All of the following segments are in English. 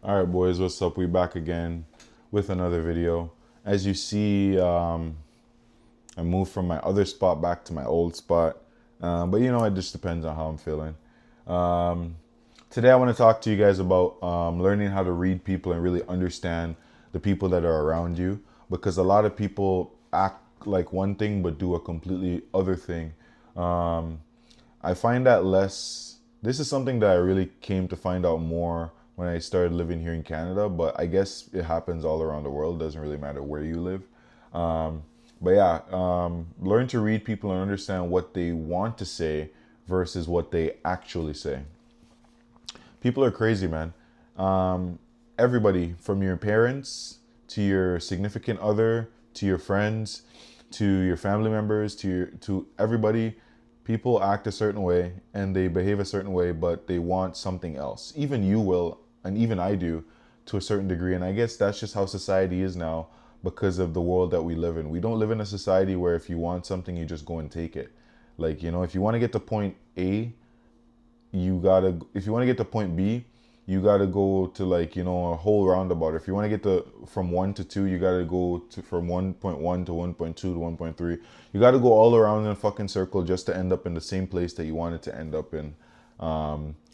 All right, boys, what's up? We back again with another video. As you see, I moved from my other spot back to my old spot, but it just depends on how I'm feeling. Um, Today, I want to talk to you guys about learning how to read people and really understand the people that are around you, because a lot of people act like one thing but do a completely other thing. Um, I find that less. This is something that I really came to find out more when I started living here in Canada, but I guess it happens all around the world. It doesn't really matter where you live. Um, but yeah, learn to read people and understand what they want to say versus what they actually say. People are crazy, man. Everybody, from your parents to your significant other to your friends to your family members to everybody, people act a certain way and they behave a certain way, but they want something else. Even you will, and even I do, to a certain degree. And I guess that's just how society is now because of the world that we live in. We don't live in a society where if you want something, you just go and take it. Like, if you want to get to point A, if you want to get to point B, you gotta go to, like, a whole roundabout. If you want to get to from 1 to 2, you gotta go to from 1.1 to 1.2 to 1.3. You gotta go all around in a fucking circle just to end up in the same place that you wanted to end up in.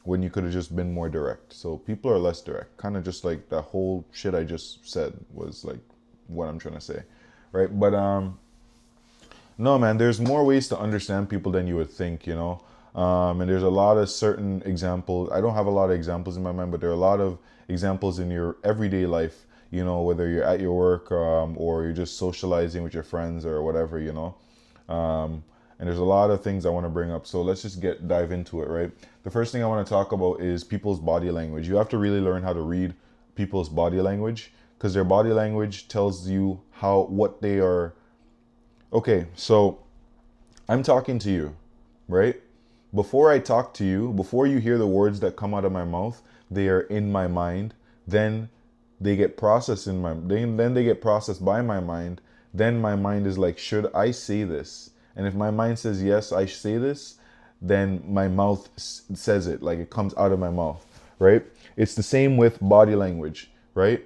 When you could have just been more direct. So people are less direct. Kind of just like that whole shit I just said was like what I'm trying to say, right? But no, man, there's more ways to understand people than you would think. And there's a lot of certain examples. I don't have a lot of examples in my mind, but there are a lot of examples in your everyday life, whether you're at your work, or you're just socializing with your friends or whatever. And there's a lot of things I want to bring up. So let's just dive into it, right? The first thing I want to talk about is people's body language. You have to really learn how to read people's body language because their body language tells you what they are. Okay, so I'm talking to you, right? Before I talk to you, before you hear the words that come out of my mouth, they are in my mind. Then they get processed then they get processed by my mind. Then my mind is like, should I say this? And if my mind says yes, I say this, then my mouth says it, like it comes out of my mouth, right? It's the same with body language, right?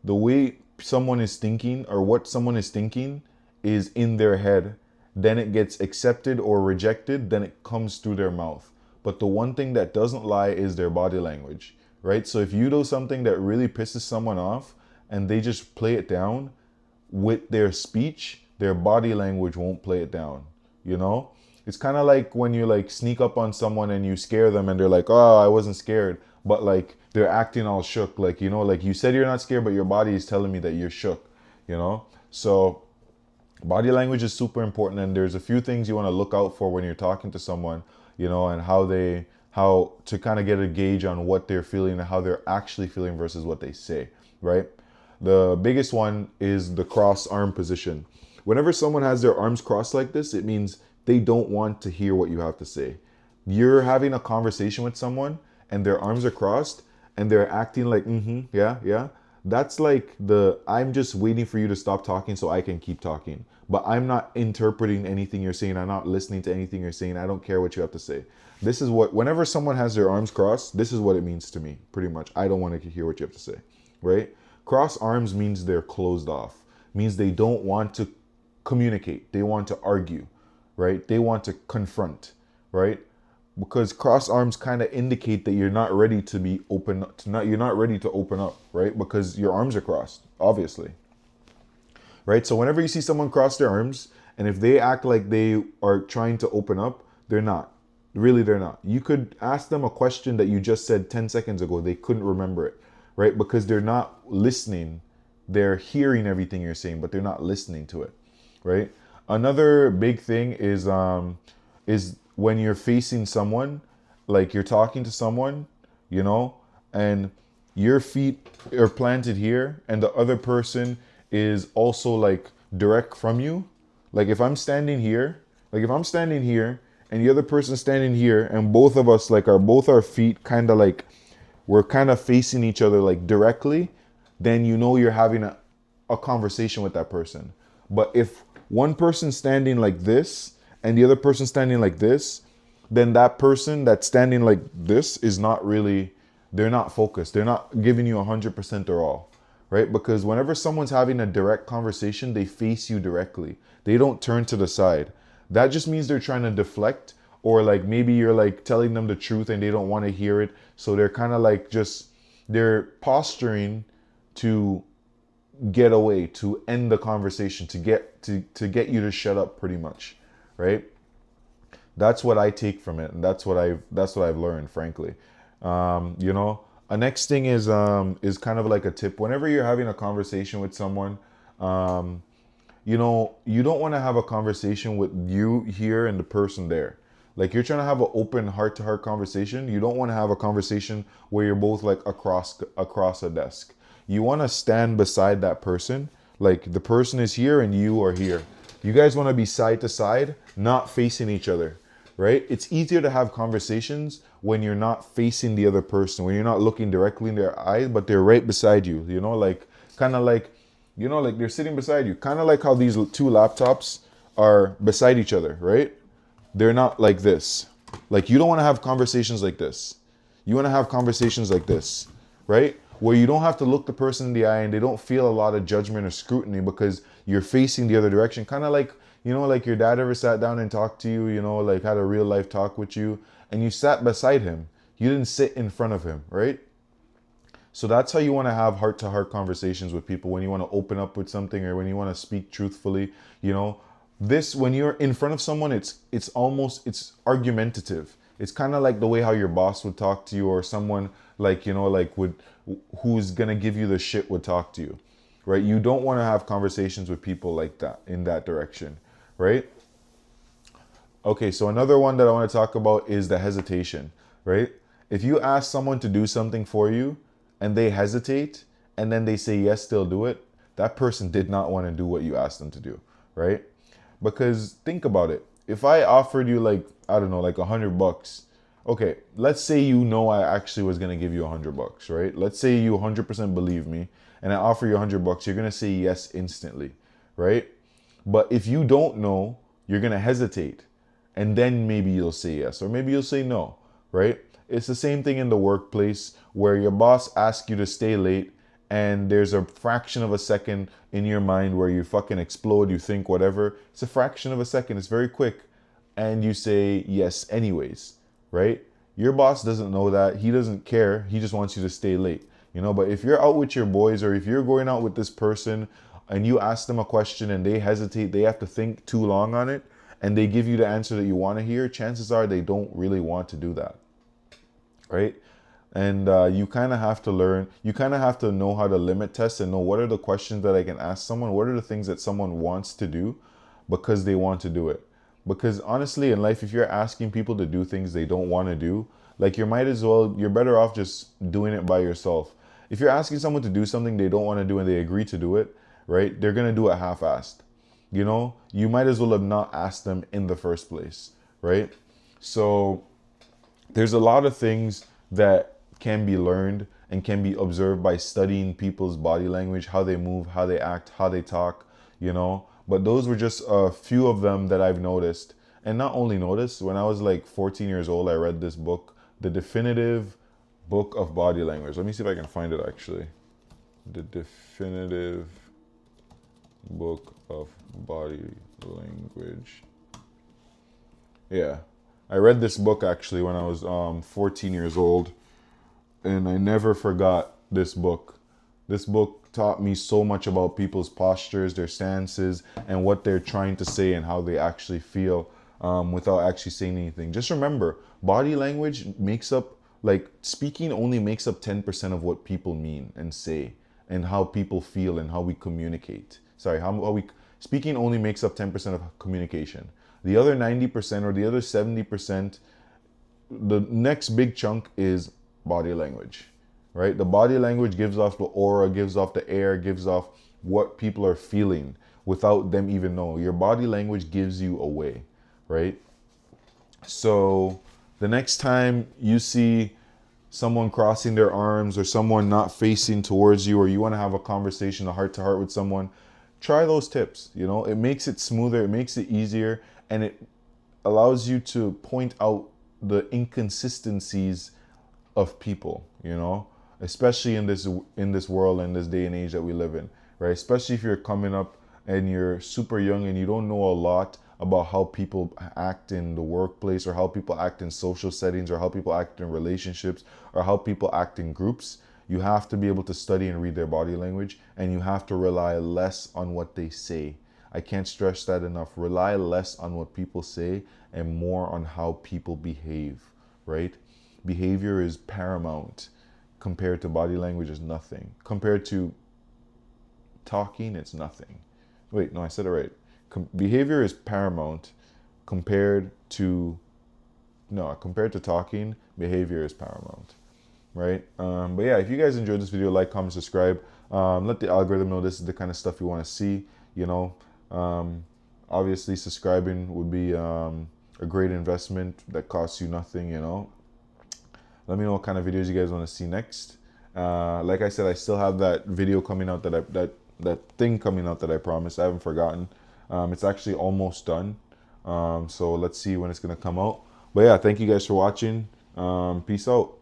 The way someone is thinking or what someone is thinking is in their head. Then it gets accepted or rejected. Then it comes through their mouth. But the one thing that doesn't lie is their body language, right? So if you do something that really pisses someone off and they just play it down with their speech, their body language won't play it down, you know? It's kind of like when you like sneak up on someone and you scare them and they're like, "Oh, I wasn't scared." But like they're acting all shook, like, like you said you're not scared, but your body is telling me that you're shook. So body language is super important, and there's a few things you want to look out for when you're talking to someone, and how to kind of get a gauge on what they're feeling and how they're actually feeling versus what they say, right? The biggest one is the cross arm position. Whenever someone has their arms crossed like this, it means they don't want to hear what you have to say. You're having a conversation with someone and their arms are crossed and they're acting like, yeah, yeah. That's like I'm just waiting for you to stop talking so I can keep talking. But I'm not interpreting anything you're saying. I'm not listening to anything you're saying. I don't care what you have to say. Whenever someone has their arms crossed, this is what it means to me, pretty much. I don't want to hear what you have to say, right? Cross arms means they're closed off, means they don't want to communicate. They want to argue, right? They want to confront, right? Because cross arms kind of indicate that you're not ready to be open to not you're not ready to open up, right? Because your arms are crossed, obviously, right? So whenever you see someone cross their arms and if they act like they are trying to open up, they're not. Really, they're not. You could ask them a question that you just said 10 seconds ago, they couldn't remember it, right? Because they're not listening. They're hearing everything you're saying, but they're not listening to it, right? Another big thing is when you're facing someone, like you're talking to someone, you know, and your feet are planted here and the other person is also like direct from you. Like if I'm standing here and the other person standing here and both of us like are both our feet kind of like we're kind of facing each other like directly, then you're having a conversation with that person. But if one person standing like this and the other person standing like this, then that person that's standing like this is not really they're not focused. They're not giving you 100% their all, right? Because whenever someone's having a direct conversation, they face you directly. They don't turn to the side. That just means they're trying to deflect, or like maybe you're like telling them the truth and they don't want to hear it. So they're kind of like they're posturing to get away, to end the conversation, to get you to shut up pretty much, right? That's what I take from it, and that's what I've learned, frankly. You know, a next thing is kind of like a tip. Whenever you're having a conversation with someone, um, you know, you don't want to have a conversation with you here and the person there. Like you're trying to have an open heart-to-heart conversation. You don't want to have a conversation where you're both like across a desk. You want to stand beside that person. Like the person is here and you are here. You guys want to be side to side, not facing each other, right? It's easier to have conversations when you're not facing the other person, when you're not looking directly in their eyes, but they're right beside you. You know, like kind of like, you know, like they're sitting beside you. Kind of like how these two laptops are beside each other, right? They're not like this. Like you don't want to have conversations like this. You want to have conversations like this, right? Where you don't have to look the person in the eye and they don't feel a lot of judgment or scrutiny because you're facing the other direction. Kind of like, you know, like your dad ever sat down and talked to you, you know, like had a real life talk with you and you sat beside him. You didn't sit in front of him, right? So that's how you want to have heart-to-heart conversations with people, when you want to open up with something or when you want to speak truthfully. You know, this, when you're in front of someone, it's argumentative. It's kind of like the way how your boss would talk to you, or someone like, you know, like would who's gonna give you the shit would talk to you, right? You don't want to have conversations with people like that, in that direction, right? Okay, so another one that I want to talk about is the hesitation, right? If you ask someone to do something for you and they hesitate and then they say yes, they'll do it, that person did not want to do what you asked them to do, right? Because think about it. If I offered you like, I don't know, like $100, okay, let's say you know I actually was gonna give you $100, right? Let's say you 100% believe me and I offer you $100, you're gonna say yes instantly, right? But if you don't know, you're gonna hesitate and then maybe you'll say yes or maybe you'll say no, right? It's the same thing in the workplace where your boss asks you to stay late and there's a fraction of a second in your mind where you fucking explode, you think whatever. It's a fraction of a second, it's very quick, and you say yes anyways, right? Your boss doesn't know that, he doesn't care, he just wants you to stay late, you know? But if you're out with your boys or if you're going out with this person and you ask them a question and they hesitate, they have to think too long on it, and they give you the answer that you want to hear, chances are they don't really want to do that, right? And you kind of have to learn, you kind of have to know how to limit test and know what are the questions that I can ask someone, what are the things that someone wants to do because they want to do it. Because honestly, in life, if you're asking people to do things they don't want to do, like you're better off just doing it by yourself. If you're asking someone to do something they don't want to do and they agree to do it, right, they're going to do it half-assed. You know, you might as well have not asked them in the first place, right? So there's a lot of things that can be learned and can be observed by studying people's body language, how they move, how they act, how they talk, you know. But those were just a few of them that I've noticed. And not only noticed, when I was like 14 years old, I read this book, The Definitive Book of Body Language. Let me see if I can find it actually. The Definitive Book of Body Language. Yeah. I read this book actually when I was 14 years old, and I never forgot this book. This book taught me so much about people's postures, their stances, and what they're trying to say and how they actually feel without actually saying anything. Just remember, body language makes up, like speaking only makes up 10% of what people mean and say and how people feel and how we communicate. Sorry, how we, speaking only makes up 10% of communication. The other 90% or the other 70%, the next big chunk is body language, right? The body language gives off the aura, gives off the air, gives off what people are feeling without them even know. Your body language gives you away, right? So the next time you see someone crossing their arms or someone not facing towards you, or you want to have a conversation, a heart to heart with someone, try those tips. You know, it makes it smoother, it makes it easier, and it allows you to point out the inconsistencies of people, you know, especially in this world and this day and age that we live in, right? Especially if you're coming up and you're super young and you don't know a lot about how people act in the workplace, or how people act in social settings, or how people act in relationships, or how people act in groups. You have to be able to study and read their body language, and you have to rely less on what they say. I can't stress that enough. Rely less on what people say and more on how people behave, right? Behavior is paramount. Compared to body language is nothing. Compared to talking, it's nothing. Wait, no, I said it right. Behavior is paramount compared to, no, compared to talking, behavior is paramount, right? But yeah, if you guys enjoyed this video, like, comment, subscribe. Let the algorithm know this is the kind of stuff you want to see, you know. Obviously, subscribing would be a great investment that costs you nothing, you know. Let me know what kind of videos you guys want to see next. Like I said, I still have that video coming out that thing coming out that I promised. I haven't forgotten. It's actually almost done. So let's see when it's gonna come out. But yeah, thank you guys for watching. Peace out.